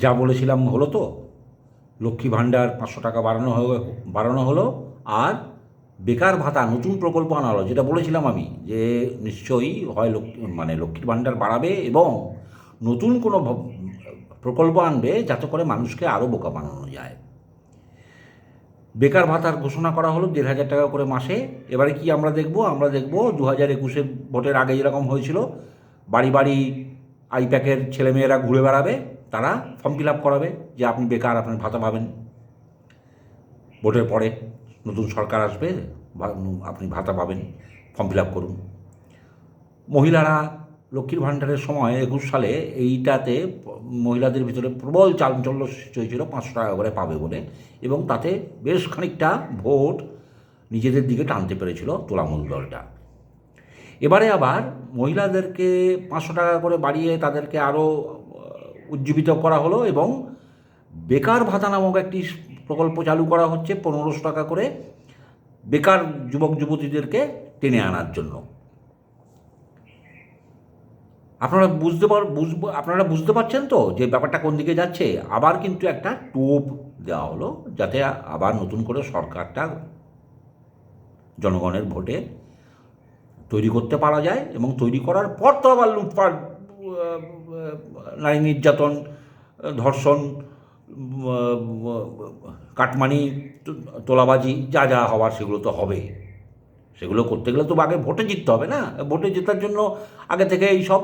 যা বলেছিলাম হলো তো? লক্ষ্মী ভাণ্ডার ৫০০ টাকা বাড়ানো হলো, আর বেকার ভাতা নতুন প্রকল্প আনা হলো। যেটা বলেছিলাম আমি, যে নিশ্চয়ই হয় লক্ষ্মীর ভাণ্ডার বাড়াবে এবং নতুন কোনো প্রকল্প আনবে যাতে করে মানুষকে আরও বোকা বানানো যায়। বেকার ভাতার ঘোষণা করা হলো ১,৫০০ টাকা করে মাসে। এবারে কি আমরা দেখব? আমরা দেখব ২০২১-এর ভোটের আগে যেরকম হয়েছিল, বাড়ি বাড়ি আইপ্যাকের ছেলেমেয়েরা ঘুরে বেড়াবে, তারা ফর্ম ফিল আপ করাবে যে আপনি বেকার, আপনার ভাতা পাবেন। ভোটের পরে নতুন সরকার আসবে, আপনি ভাতা পাবেন, ফর্ম ফিল আপ করুন। মহিলারা লক্ষ্মীর ভাণ্ডারের সময় ২১ সালে এইটাতে মহিলাদের ভিতরে প্রবল চাঞ্চল্য সৃষ্টি হয়েছিল ৫০০ টাকা করে পাবে বলে, এবং তাতে বেশ খানিকটা ভোট নিজেদের দিকে টানতে পেরেছিল তোলামূল দলটা। এবারে আবার মহিলাদেরকে ৫০০ টাকা করে বাড়িয়ে তাদেরকে আরও উজ্জীবিত করা হলো, এবং বেকার ভাতা নামক একটি প্রকল্প চালু করা হচ্ছে ১৫০০ টাকা করে বেকার যুবক যুবতীদেরকে টেনে আনার জন্য। আপনারা বুঝতে পারছেন তো যে ব্যাপারটা কোন দিকে যাচ্ছে? আবার কিন্তু একটা টোপ দেওয়া হলো যাতে আবার নতুন করে সরকারটা জনগণের ভোটে তৈরি করতে পারা যায়, এবং তৈরি করার পর তো আবার লুটপাট, নারী নির্যাতন, ধর্ষণ, কাটমানি, তোলাবাজি, যা যা হওয়ার সেগুলো তো হবে। সেগুলো করতে গেলে তো আগে ভোটে জিততে হবে না? ভোটে জেতার জন্য আগে থেকে এই সব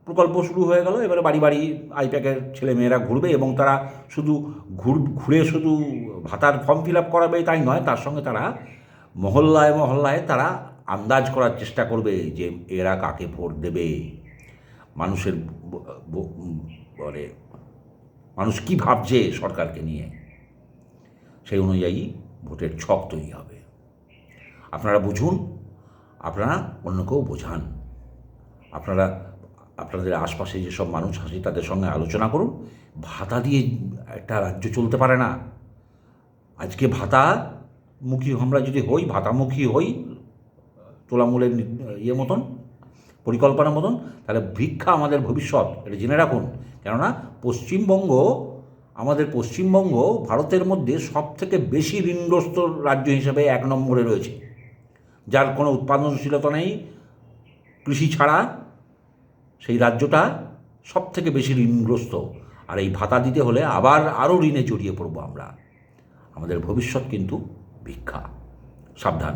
প্রকল্প শুরু হয়ে গেল। এবারে বাড়ি বাড়ি আইপ্যাকের ছেলেমেয়েরা ঘুরবে, এবং তারা শুধু ঘুরে শুধু ভাতার ফর্ম ফিল আপ করাবে তাই নয়, তার সঙ্গে তারা মহল্লায় মহল্লায় তারা আন্দাজ করার চেষ্টা করবে যে এরা কাকে ভোট দেবে, মানুষের মানে মানুষ কী ভাবছে সরকারকে নিয়ে, সেই অনুযায়ী ভোটের ছক তৈরি হবে। আপনারা বুঝুন, আপনারা অন্যকেও বোঝান, আপনারা আপনাদের আশপাশে যেসব মানুষ আছে তাদের সঙ্গে আলোচনা করুন। ভাতা দিয়ে একটা রাজ্য চলতে পারে না। আজকে ভাতামুখী আমরা যদি হই, ভাতামুখী হই তোলামূলের মতন, পরিকল্পনা মতন, তাহলে ভিক্ষা আমাদের ভবিষ্যৎ, এটা জেনে রাখুন। কেননা আমাদের পশ্চিমবঙ্গ ভারতের মধ্যে সবথেকে বেশি ঋণগ্রস্ত রাজ্য হিসেবে ১ নম্বরে রয়েছে, যার কোনো উৎপাদনশীলতা নেই কৃষি ছাড়া। সেই রাজ্যটা সবথেকে বেশি ঋণগ্রস্ত, আর এই ভাতা দিতে হলে আবার আরও ঋণে জড়িয়ে পড়ব আমরা। আমাদের ভবিষ্যৎ কিন্তু ভিক্ষা। সাবধান।